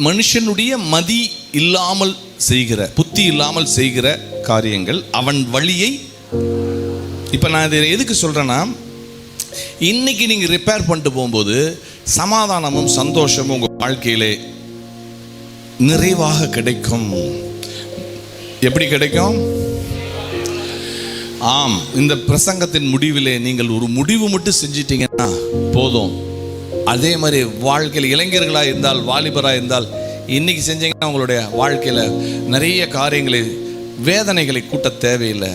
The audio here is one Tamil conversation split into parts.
மனுஷனுடைய மதி இல்லாமல் செய்கிற, புத்தி இல்லாமல் செய்கிற காரியங்கள் அவன் வழியை. இப்போ நான் இதை எதுக்கு சொல்கிறேன்னா, இன்னைக்கு நீங்கள் ரிப்பேர் பண்ணிட்டு போகும்போது சமாதானமும் சந்தோஷமும் உங்கள் வாழ்க்கையிலே நிறைவாக கிடைக்கும். எப்படி கிடைக்கும்? ஆம், இந்த பிரசங்கத்தின் முடிவிலே நீங்கள் ஒரு முடிவு மட்டும் செஞ்சிட்டீங்கன்னா போதும். அதே மாதிரி வாழ்க்கையில் இளைஞர்களாக இருந்தால், வாலிபராக இருந்தால், இன்னைக்கு செஞ்சீங்கன்னா உங்களுடைய வாழ்க்கையில் நிறைய காரியங்களை, வேதனைகளை கூட்ட தேவையில்லை,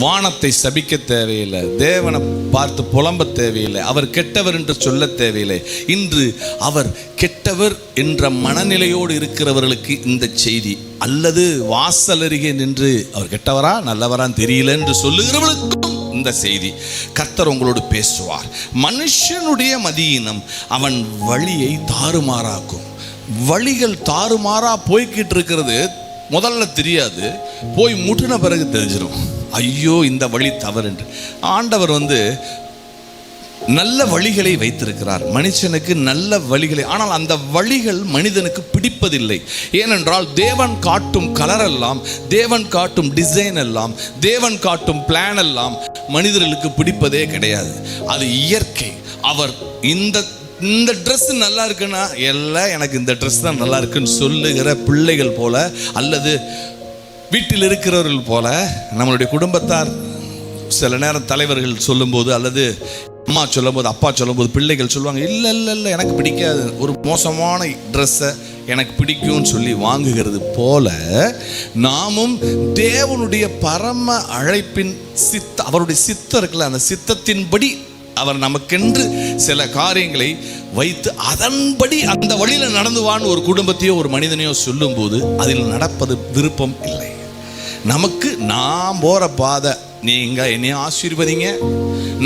வானத்தை சபிக்க தேவையில்லை, தேவனை பார்த்து புலம்ப தேவையில்லை, அவர் கெட்டவர் என்று சொல்ல தேவையில்லை. இன்று அவர் கெட்டவர் என்ற மனநிலையோடு இருக்கிறவர்களுக்கு இந்த செய்தி, அல்லது வாசல் அருகே நின்று அவர் கெட்டவரா நல்லவரான்னு தெரியல என்று சொல்லுகிறவர்களுக்கும் இந்த செய்தி. கர்த்தர் உங்களோடு பேசுவார். மனுஷனுடைய மதியினம் அவன் வழியை தாறுமாறாக்கும். வழிகள் தாறுமாறா போய்கிட்டு இருக்கிறது முதல்ல தெரியாது, போய் முட்டின பிறகு தெரிஞ்சிடும், ஐயோ இந்த வழி தவறு என்று. ஆண்டவர் நல்ல வழிகளை வைத்திருக்கிறார் மனுஷனுக்கு, நல்ல வழிகளை. ஆனால் அந்த வழிகள் மனிதனுக்கு பிடிப்பதில்லை. ஏனென்றால் தேவன் காட்டும் கலர் எல்லாம், தேவன் காட்டும் டிசைன் எல்லாம், தேவன் காட்டும் பிளான் எல்லாம் மனிதர்களுக்கு பிடிப்பதே கிடையாது. அது இயற்கை. அவர் இந்த ட்ரெஸ் நல்லா இருக்குன்னா எல்லாம் எனக்கு இந்த ட்ரெஸ் தான் நல்லா இருக்குன்னு சொல்லுகிற பிள்ளைகள் போல, அல்லது வீட்டில் இருக்கிறவர்கள் போல, நம்மளுடைய குடும்பத்தார் சில நேரம் தலைவர்கள் சொல்லும்போது, அல்லது அம்மா சொல்லும்போது, அப்பா சொல்லும்போது, பிள்ளைகள் சொல்லுவாங்க, இல்லை இல்லை இல்லை எனக்கு பிடிக்காது, ஒரு மோசமான ட்ரெஸ்ஸை எனக்கு பிடிக்கும்னு சொல்லி வாங்குகிறது போல, நாமும் தேவனுடைய பரம அழைப்பின் அவருடைய சித்தம் இருக்குல்ல, அந்த சித்தத்தின்படி அவர் நமக்கென்று சில காரியங்களை வைத்து அதன்படி அந்த வழியில் நடந்துவான்னு ஒரு குடும்பத்தையோ ஒரு மனிதனையோ சொல்லும்போது அதில் நடப்பது விருப்பம் இல்லை. நமக்கு நான் போகிற பாதை, நீங்கள் என்னை ஆசீர்வதிங்க,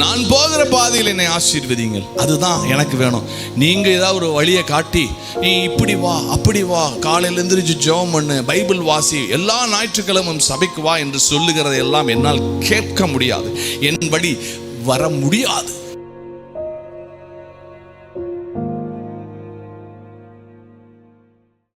நான் போகிற பாதையில் என்னை ஆசீர்வதிங்கள், அதுதான் எனக்கு வேணும். நீங்கள் ஏதாவது ஒரு வழியை காட்டி, நீ இப்படி வா அப்படி வா, காலையில் எந்திரிச்சு ஜெபம் பண்ணு, பைபிள் வாசி, எல்லா ஞாயிற்றுக்கிழமும் சபைக்கு வா என்று சொல்லுகிறதை எல்லாம் என்னால் கேட்க முடியாது. என் வழி வர முடியாது.